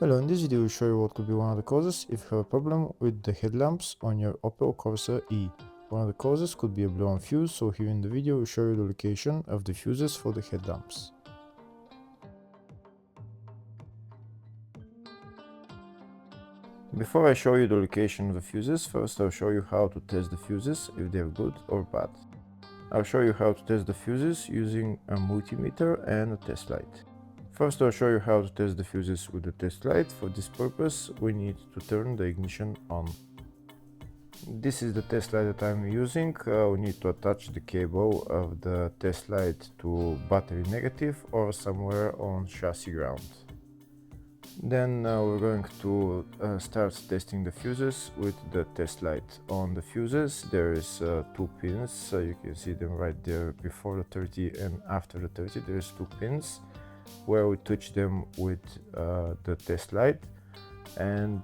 Hello, in this video we'll show you what could be one of the causes if you have a problem with the headlamps on your Opel Corsa E. One of the causes could be a blown fuse, so here in the video we'll show you the location of the fuses for the headlamps. Before I show you the location of the fuses, first I'll show you how to test the fuses, if they're good or bad. I'll show you how to test the fuses using a multimeter and a test light. First I'll show you how to test the fuses with the test light. For this purpose we need to turn the ignition on. This is the test light that I'm using. We need to attach the cable of the test light to battery negative or somewhere on chassis ground. Then we're going to start testing the fuses with the test light. On the fuses there is two pins, you can see them right there before the 30 and after the 30. There's two pins where we touch them with the test light, and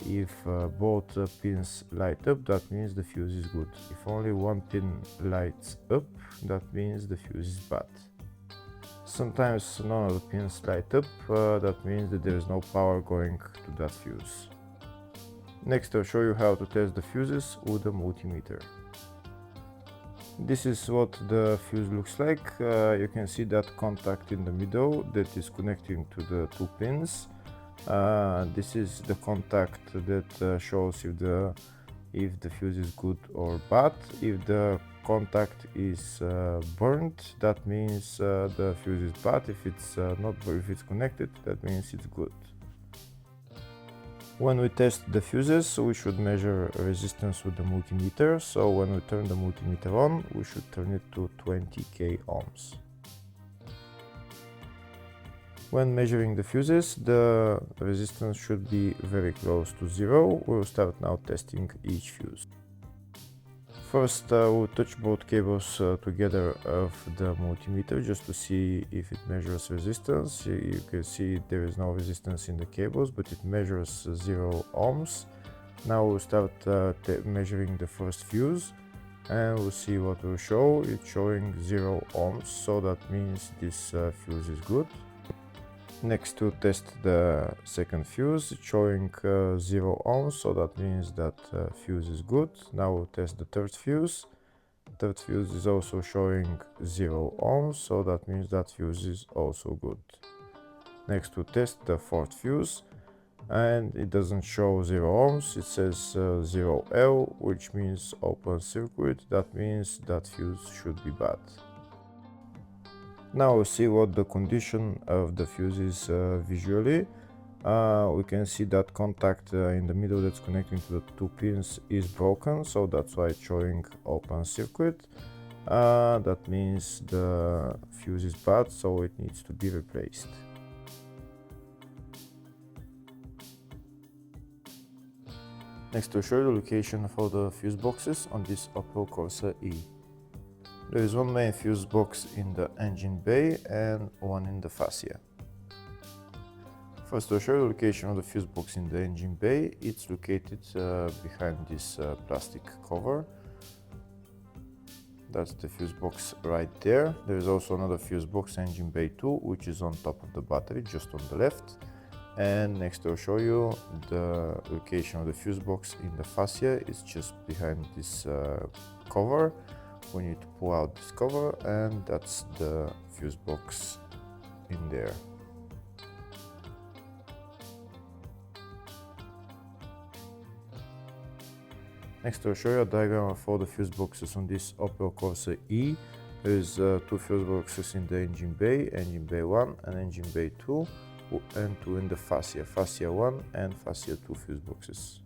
if both pins light up, that means the fuse is good. If only one pin lights up, that means the fuse is bad. Sometimes none of the pins light up, that means that there is no power going to that fuse. Next I'll show you how to test the fuses with a multimeter. This is what the fuse looks like. You can see that contact in the middle that is connecting to the two pins. This is the contact that shows if the fuse is good or bad. If the contact is burnt, that means the fuse is bad. If it's not, if it's connected, that means it's good. When we test the fuses, we should measure resistance with the multimeter. So when we turn the multimeter on, we should turn it to 20k ohms. When measuring the fuses, the resistance should be very close to zero. We'll start now testing each fuse. First we'll touch both cables together of the multimeter just to see if it measures resistance. You can see there is no resistance in the cables, but it measures 0 ohms. Now we'll start measuring the first fuse, and we'll see what will show. It's showing 0 ohms, so that means this fuse is good. Next to test the second fuse, it's showing 0 ohms, so that means that fuse is good. Now we'll test the third fuse. Third fuse is also showing 0 ohms, so that means that fuse is also good. Next we'll test the fourth fuse, and it doesn't show 0 ohms, it says 0L, which means open circuit. That means that fuse should be bad. Now we'll see what the condition of the fuse is visually. We can see that contact in the middle that's connecting to the two pins is broken, so that's why it's showing open circuit. That means the fuse is bad, so it needs to be replaced. Next I'll show you the location for the fuse boxes on this Opel Corsa E. There is one main fuse box in the engine bay and one in the fascia. First I'll show you the location of the fuse box in the engine bay. It's located behind this plastic cover. That's the fuse box right there. There is also another fuse box, engine bay 2, which is on top of the battery, just on the left. And next I'll show you the location of the fuse box in the fascia. It's just behind this cover. We need to pull out this cover, and that's the fuse box in there. Next I'll show you a diagram of all the fuse boxes on this Opel Corsa E. There's two fuse boxes in the engine bay 1 and engine bay 2, and two in the fascia 1 and fascia 2 fuse boxes.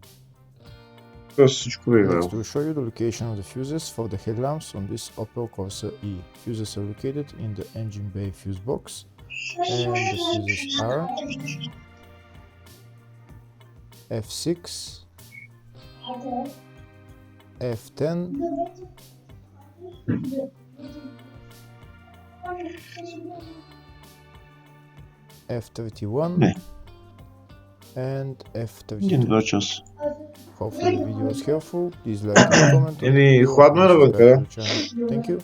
Next we'll show you the location of the fuses for the headlamps on this Opel Corsa E. Fuses are located in the engine bay fuse box, and the fuses are F6, F10, F31 and F32. Hopefully the video was helpful. Please like and comment on the video and subscribe to the channel. Thank you.